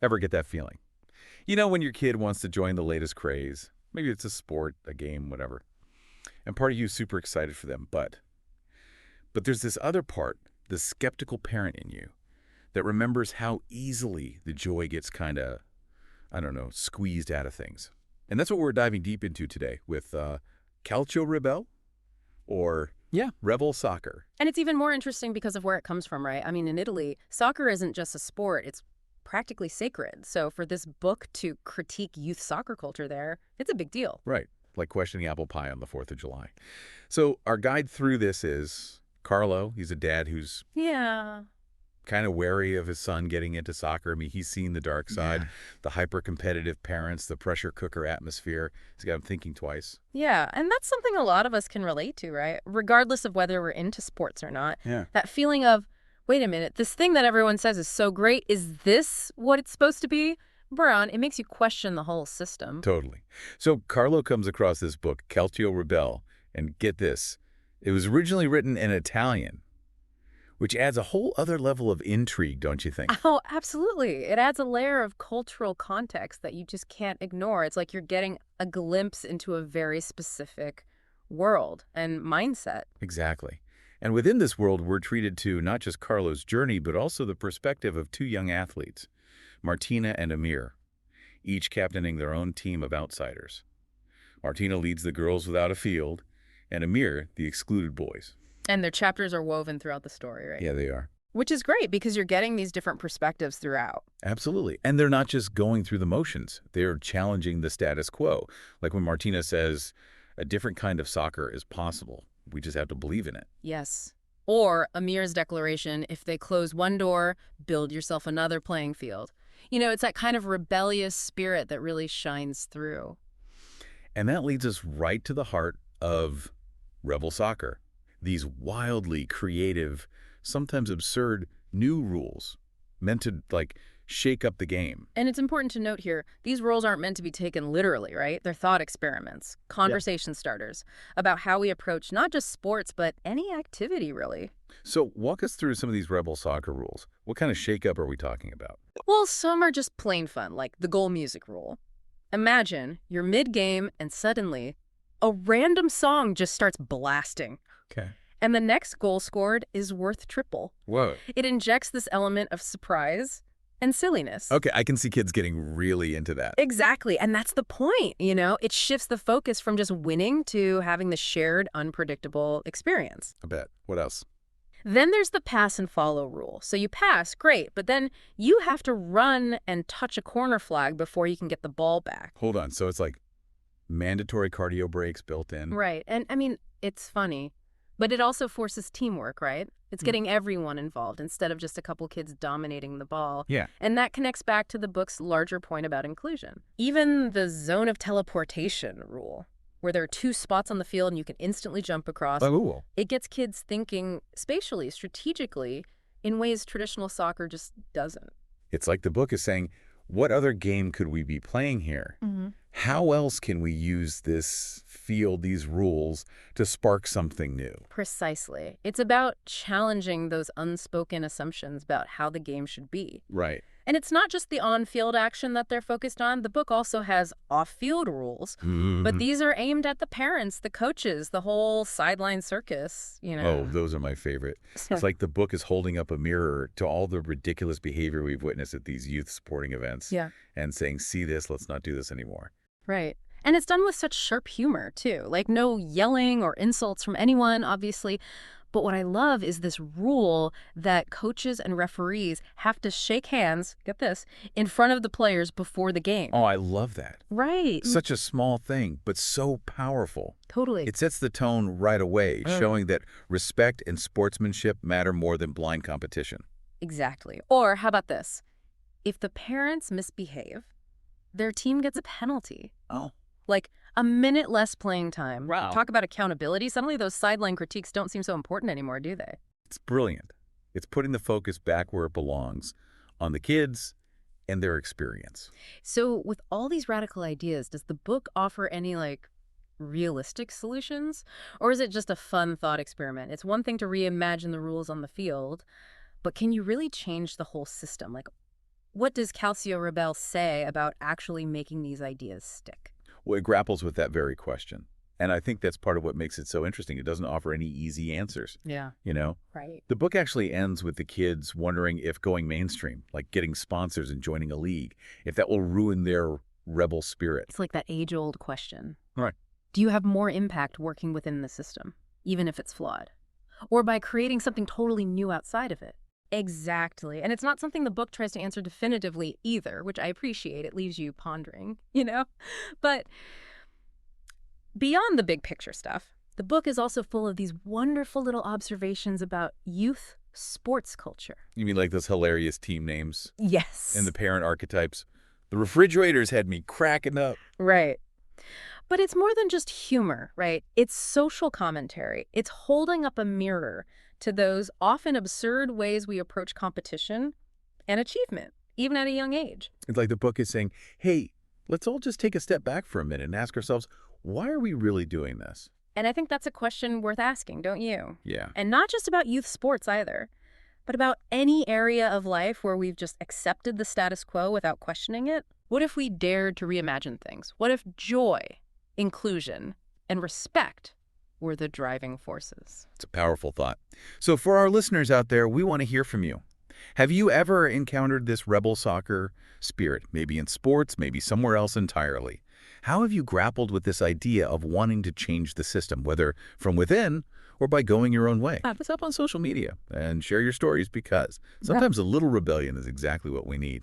Ever get that feeling? You know when your kid wants to join the latest craze? Maybe it's a sport, a game, whatever. And part of you is super excited for them, but there's this other part, the skeptical parent in you, that remembers how easily the joy gets kind of, I don't know, squeezed out of things. And that's what we're diving deep into today with Calcio Rebel or Yeah. Rebel Soccer. And it's even more interesting because of where it comes from, right? I mean, in Italy, soccer isn't just a sport, it's practically sacred. So for this book to critique youth soccer culture there, it's a big deal. Right, like questioning apple pie on the 4th of July. So our guide through this is Carlo. He's a dad who's Yeah. kind of wary of his son getting into soccer. I mean, he's seen the dark side, Yeah. the hyper-competitive parents, the pressure cooker atmosphere. He's got him thinking twice. Yeah, and that's something a lot of us can relate to, right? Regardless of whether we're into sports or not. Yeah. That feeling of, wait a minute, this thing that everyone says is so great, is this what it's supposed to be? Brian, it makes you question the whole system. Totally. So Carlo comes across this book, Calcio Rebel, and get this, it was originally written in Italian, which adds a whole other level of intrigue, don't you think? Oh, absolutely. It adds a layer of cultural context that you just can't ignore. It's like you're getting a glimpse into a very specific world and mindset. Exactly. And within this world, we're treated to not just Carlo's journey, but also the perspective of two young athletes, Martina and Amir, each captaining their own team of outsiders. Martina leads the girls without a field, and Amir, the excluded boys. And their chapters are woven throughout the story, right? Yeah, they are. Which is great because you're getting these different perspectives throughout. Absolutely. And they're not just going through the motions. They're challenging the status quo. Like when Martina says, a different kind of soccer is possible. We just have to believe in it. Yes. Or Amir's declaration, if they close one door, build yourself another playing field. You know, it's that kind of rebellious spirit that really shines through. And that leads us right to the heart of Rebel Soccer. These wildly creative, sometimes absurd new rules meant to, like, shake up the game. And it's important to note here, these roles aren't meant to be taken literally, right? They're thought experiments, conversation starters about how we approach not just sports, but any activity, really. So walk us through some of these Rebel Soccer rules. What kind of shakeup are we talking about? Well, some are just plain fun, like the goal music rule. Imagine you're mid-game and suddenly a random song just starts blasting. Okay. And the next goal scored is worth triple. Whoa. It injects this element of surprise and silliness. Okay, I can see kids getting really into that. Exactly. And that's the point, you know? It shifts the focus from just winning to having the shared, unpredictable experience. I bet. What else? Then there's the pass and follow rule. So you pass, great, but then you have to run and touch a corner flag before you can get the ball back. Hold on. So it's like mandatory cardio breaks built in. Right. And I mean, it's funny, but it also forces teamwork, right? It's getting everyone involved instead of just a couple kids dominating the ball. Yeah. And that connects back to the book's larger point about inclusion. Even the zone of teleportation rule, where there are two spots on the field and you can instantly jump across, Oh, it gets kids thinking spatially, strategically, in ways traditional soccer just doesn't. it's like the book is saying, what other game could we be playing here? How else can we use this field, these rules, to spark something new? Precisely. It's about challenging those unspoken assumptions about how the game should be. Right. And it's not just the on-field action that they're focused on. The book also has off-field rules, but these are aimed at the parents, the coaches, the whole sideline circus, you know. Oh, those are my favorite. It's like the book is holding up a mirror to all the ridiculous behavior we've witnessed at these youth sporting events. Yeah. And saying, see this, let's not do this anymore. Right. And it's done with such sharp humor, too. Like no yelling or insults from anyone, obviously. But what I love is this rule that coaches and referees have to shake hands, get this, in front of the players before the game. Oh, I love that. Right. Such a small thing, but so powerful. Totally. It sets the tone right away, showing that respect and sportsmanship matter more than blind competition. Exactly. Or how about this? If the parents misbehave, their team gets a penalty. Oh. Like a minute less playing time. Wow. Talk about accountability. Suddenly those sideline critiques don't seem so important anymore, do they? It's brilliant. It's putting the focus back where it belongs, on the kids and their experience. So with all these radical ideas, does the book offer any, like, realistic solutions? Or is it just a fun thought experiment? It's one thing to reimagine the rules on the field, but can you really change the whole system? Like, what does Calcio Rebel say about actually making these ideas stick? Well, it grapples with that very question. And I think that's part of what makes it so interesting. It doesn't offer any easy answers, Yeah. you know? Right. The book actually ends with the kids wondering if going mainstream, like getting sponsors and joining a league, if that will ruin their rebel spirit. It's like that age-old question. Right. Do you have more impact working within the system, even if it's flawed? Or by creating something totally new outside of it? Exactly. And it's not something the book tries to answer definitively either, which I appreciate. It leaves you pondering, you know? But beyond the big picture stuff, the book is also full of these wonderful little observations about youth sports culture. You mean like those hilarious team names Yes. and the parent archetypes? The refrigerators had me cracking up. Right. But it's more than just humor, right? It's social commentary. It's holding up a mirror to those often absurd ways we approach competition and achievement, even at a young age. It's like the book is saying, hey, let's all just take a step back for a minute and ask ourselves, why are we really doing this? And I think that's a question worth asking, don't you? Yeah. And not just about youth sports either, but about any area of life where we've just accepted the status quo without questioning it. What if we dared to reimagine things? What if joy, inclusion, and respect were the driving forces? It's a powerful thought. So for our listeners out there, we want to hear from you. Have you ever encountered this rebel soccer spirit, maybe in sports, maybe somewhere else entirely? How have you grappled with this idea of wanting to change the system, whether from within or by going your own way? Hit us up on social media and share your stories, because sometimes a little rebellion is exactly what we need.